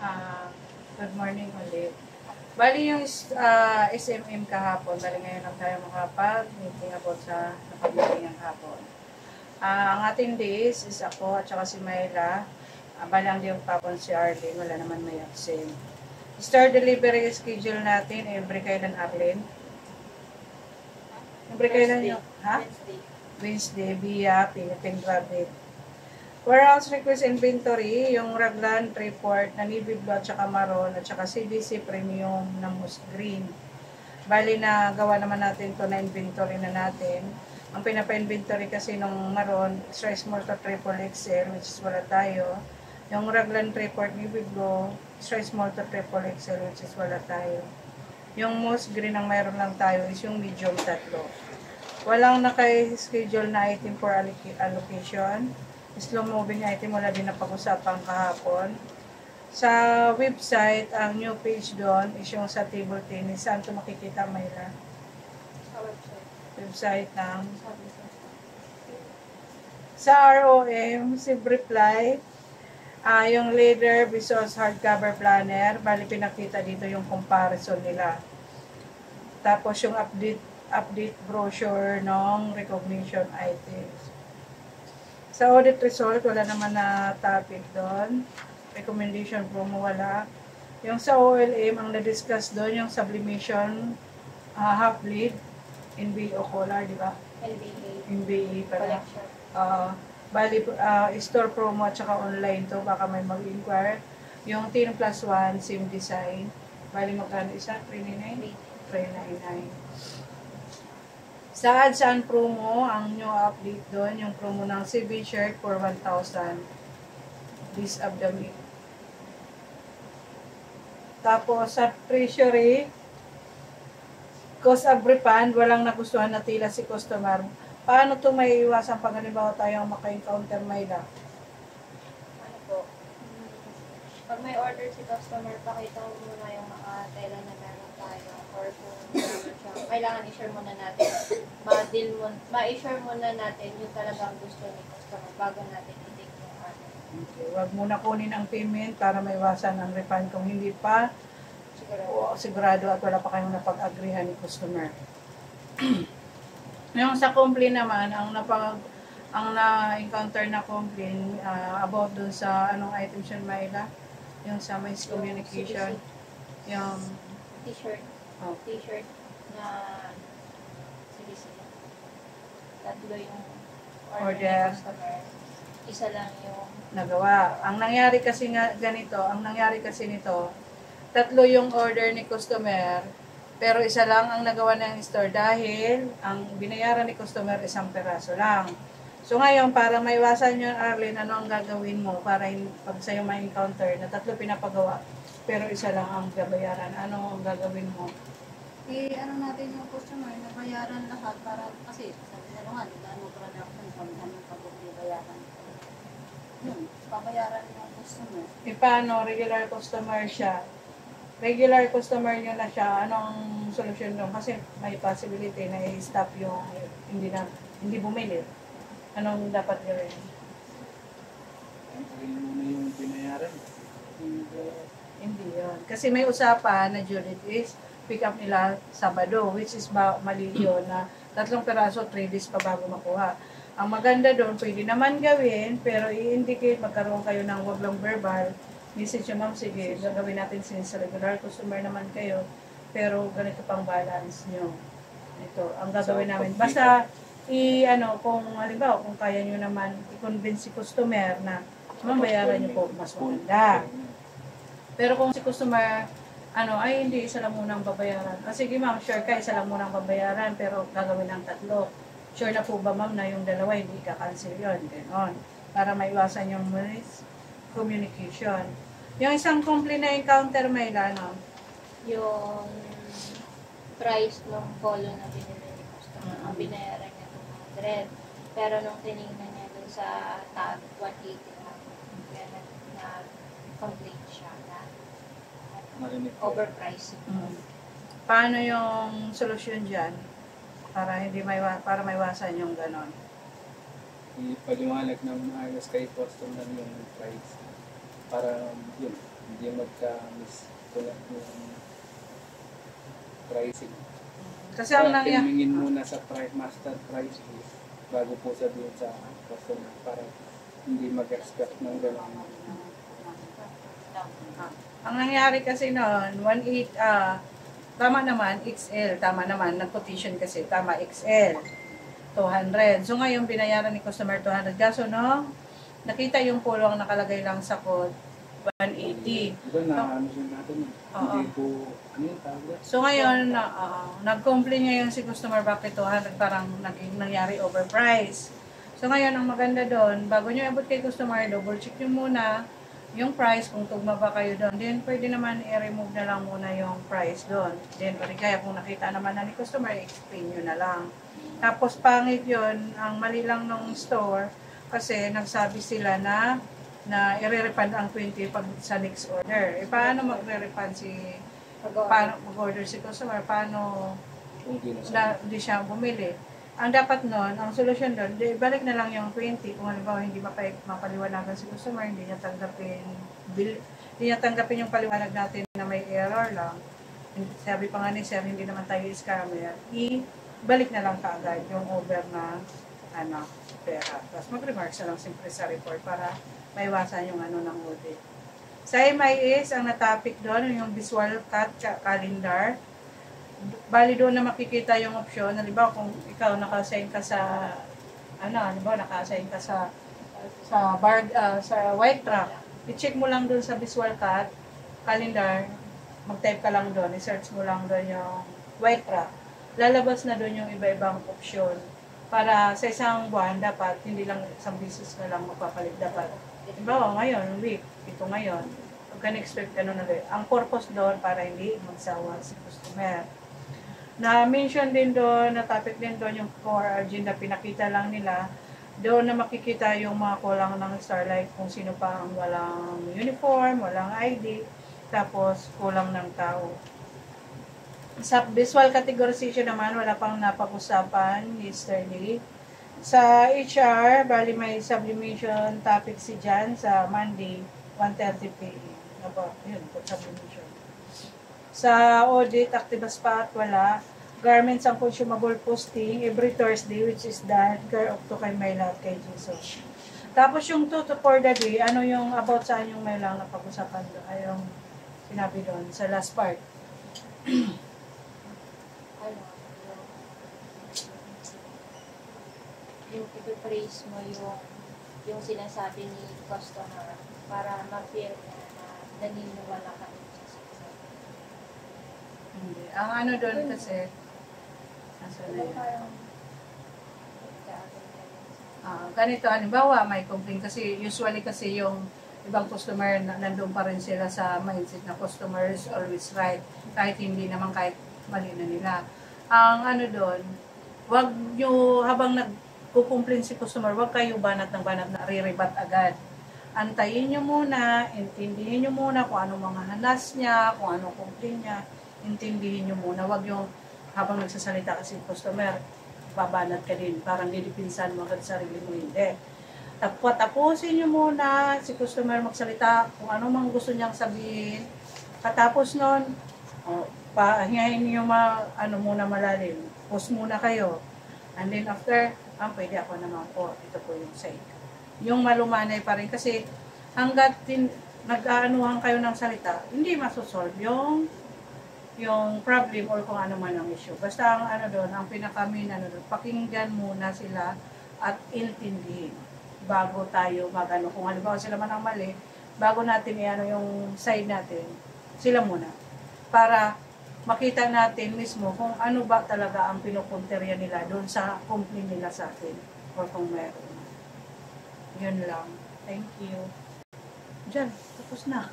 Ah, good morning ulit. Bali yung SMM kahapon, bali ngayon lang tayo makapag-meeting about sa nakag-meeting ng hapon. Ang ating days is ako at saka si Myla. Bali ang day papon si Arlene, wala naman may absent. Store delivery schedule natin, every kailan Arlene? Every kailan yung, ha? Wednesday via Philippine Rabbit. Warehouse request inventory, yung raglan report na navy blue at saka maroon at saka CBC premium na moss green. Bali na gawa naman natin to na inventory na natin. Ang pinapa-inventory kasi nung maroon, extra small to triple XL, which is wala tayo. Yung raglan report navy blue, extra small to triple XL, which is wala tayo. Yung moss green ang mayroon lang tayo is yung medium tatlo. Walang naka-schedule na item for allocation. Slow moving item wala din na pag-usapan kahapon. Sa website, ang new page doon is yung sa table tennis. Saan ito makikita, Mayla? Sa website. Website ng sa ROM, si reply, yung leader Vsauce hardcover planner, bali pinakita dito yung comparison nila. Tapos yung update brochure ng recognition items. Sa audit result, wala naman na topic doon. Recommendation promo, wala. Yung sa OLM, ang na-discuss doon, yung sublimation, half bleed, NBO collar, di ba? NBA pala. Bali, store promo at saka online to, baka may mag-inquire. Yung 10 plus 1, same design. Bali, magkano isa? 399? 399. Sa ads and promo, ang new update doon, yung promo ng CB shirt for 1,000 this of the week. Tapos sa treasury, cost of refund, walang nagustuhan na tila si customer. Paano ito may iwasan pag halimbawa tayo maka-encounter Mayla? Ano po? Pag may order si customer, pakita mo muna yung mga tela na meron tayo or kung meron siya. Kailangan i-share muna natin. Ma-share muna natin yung talagang gusto ni customer bago natin i-take yung order. Okay, wag muna kunin ang payment para maiwasan ang refund kung hindi pa sigurado at wala pa kayong napag-agreehan ni customer. Yung sa complaint naman, ang na-encounter na complaint about dun sa anong item siya Mayla? Yung sa miscommunication. Yung T-shirt. Oh. T-shirt na CBC. Tatlo yung order ni customer. Isa lang yung nagawa. Ang nangyari kasi nito, tatlo yung order ni customer, pero isa lang ang nagawa ng store dahil ang binayaran ni customer isang peraso lang. So ngayon, para maiwasan yun, Arlene, ano ang gagawin mo para pag sa'yo ma-encounter na tatlo pinapagawa, pero isa lang ang gabayaran, ano ang gagawin mo? Ano natin yung customer na bayaran lahat para kasi sabi na nga, dahil mo production, sabi namin pag-bayaran. Yun, pabayaran yung customer. Paano? Regular customer siya. Regular customer nyo na siya, anong solusyon nyo? Kasi may possibility na i-stop yung hindi bumili. Anong dapat gawin? Yung binayaran. Hindi yun. Kasi may usapan na due date is pick up nila Sabado, which is mali yun na 3 peraso, 3 days pa bago makuha. Ang maganda doon, pwede naman gawin, pero i-indicate, magkaroon kayo ng wag lang verbal, message nyo, ma'am, sige, gagawin natin since regular customer naman kayo, pero ganito pang balance nyo. Ito, ang gagawin namin. Basta, kung halimbawa, kung kaya nyo naman i-convince si customer na bayaran nyo po mas maganda. Pero kung si customer, ay hindi, isa lang munang babayaran. Sige ma'am, sure ka, isa lang munang babayaran, pero gagawin ng 3. Sure na po ba ma'am na yung 2 hindi ka-cancel yun? Ganon. Para maiwasan yung communication. Yung isang complaint na encounter may yung price ng polo na binili ni customer. Ang binayaran niya 200. Pero nung tinignan niya dun sa tab, 180 na. Kaya na-complaint siya na overpriced. Paano yung solusyon dyan? Para maiwasan yung ganon. Ipaliwanag ng maayos kay customer yung price. para yun, hindi magka-misconnect yung pricing. Kasi ang Kaya nangyari, tingin muna sa master price list bago po sabihin sa customer para hindi mag-expect ng gano'n. ang nangyari kasi noon, 1.8, tama naman, XL, tama naman, nag-quotation kasi, tama, XL, 200. So ngayon, binayaran ni customer 200. Kaso no, nakita yung pulong nakalagay lang sa code, 180. Diba na ano din natin yun? Oo. Hindi po, ano yung tawag? So ngayon, nag-complain ngayon si customer bakit 200 parang nangyari overprice. So ngayon, ang maganda doon, bago nyo abot kay customer, double check nyo muna yung price kung tugma ba kayo doon. Then pwede naman i-remove na lang muna yung price doon. Then kaya kung nakita naman na ni customer, explain nyo na lang. Tapos pangit yun, ang mali lang ng store kasi nagsabi sila na i-refund ang 20 pag sa next order. Paano magre-refund paano mag-order si customer? Paano Kung di siya bumili? Ang dapat nun, ang solusyon doon, balik na lang yung 20. Kung halimbawa hindi mapaliwanagan si customer, hindi niya tanggapin yung paliwanag natin na may error lang. Sabi pa nga ni Sir, hindi naman tayo scammer. Balik na lang kaagad yung over na pera. Tapos mag-remarks na lang siyempre sa report para maiwasan yung ng audit. Sa MIS, ang na-topic doon, yung visual cut calendar. Bali doon na makikita yung option. Halimbawa, kung ikaw naka-assign ka sa, naka-assign ka sa white track, i-check mo lang doon sa visual cut calendar, mag-type ka lang doon, i-search mo lang doon yung white track. Lalabas na doon yung iba-ibang option. Para sa isang buwan, dapat, hindi lang isang business na lang magpapalit. Dapat, halimbawa, ngayon, week, ito ngayon, huwag ka na-expect na rin. Ang purpose doon para hindi magsawa si customer. Na-mention din doon, na-topic din doon yung core agenda, pinakita lang nila. Doon na makikita yung mga kulang ng Starlight, kung sino pa ang walang uniform, walang ID, tapos kulang ng tao. Sa visual categorization naman, wala pang napag-usapan yesterday. Sa HR, bali may sublimation topic si Jan sa Monday, 1:30 p.m. Yun, sublimation. Sa audit, active spot, wala. Garments ang consumable posting every Thursday, which is done, care of to kay Myla at kay Jesus. Tapos yung 2 to 4 the day, ano yung about saan yung Myla na pag-usapan doon, ay yung sinabi doon, sa last part. Yung i-praise mo yung sinasabi ni customer para ma-feel na naniniwala ka rin sa sinasabi. Hindi. Ang ano doon kasi, ganito, halimbawa, may complaint kasi, usually kasi yung ibang customer, nandun pa rin sila sa mindset na customer is always right, kahit hindi naman, kahit mali na nila. Ang ano doon, wag nyo, habang nagkukomplain si customer, wag kayo banat ng banat na re-rebat agad. Antayin nyo muna, intindihin nyo muna kung anong mga hanas niya, kung anong complaint niya, intindihin nyo muna. Wag yung habang nagsasalita kasi customer, babanat ka din, parang didipinsan mo agad sarili mo, hindi. Tapusin nyo muna si customer magsalita kung ano mang gusto niyang sabihin. Katapos nun, pahingahin nyo muna malalim. Pause muna kayo. And then after, pwede ako naman po. Ito po yung side. Yung malumanay pa rin. Kasi hanggat nag-aanuhan kayo ng salita, hindi masosolve yung problem or kung ano man ang issue. Basta ang ang pinakamin doon, pakinggan muna sila at intindihin bago tayo kung halimbawa sila man ang mali, bago natin yung side natin, sila muna. Para makita natin mismo kung ano ba talaga ang pinupunterya nila doon sa complaint nila sa atin or kung meron. Yun lang. Thank you. Diyan, tapos na.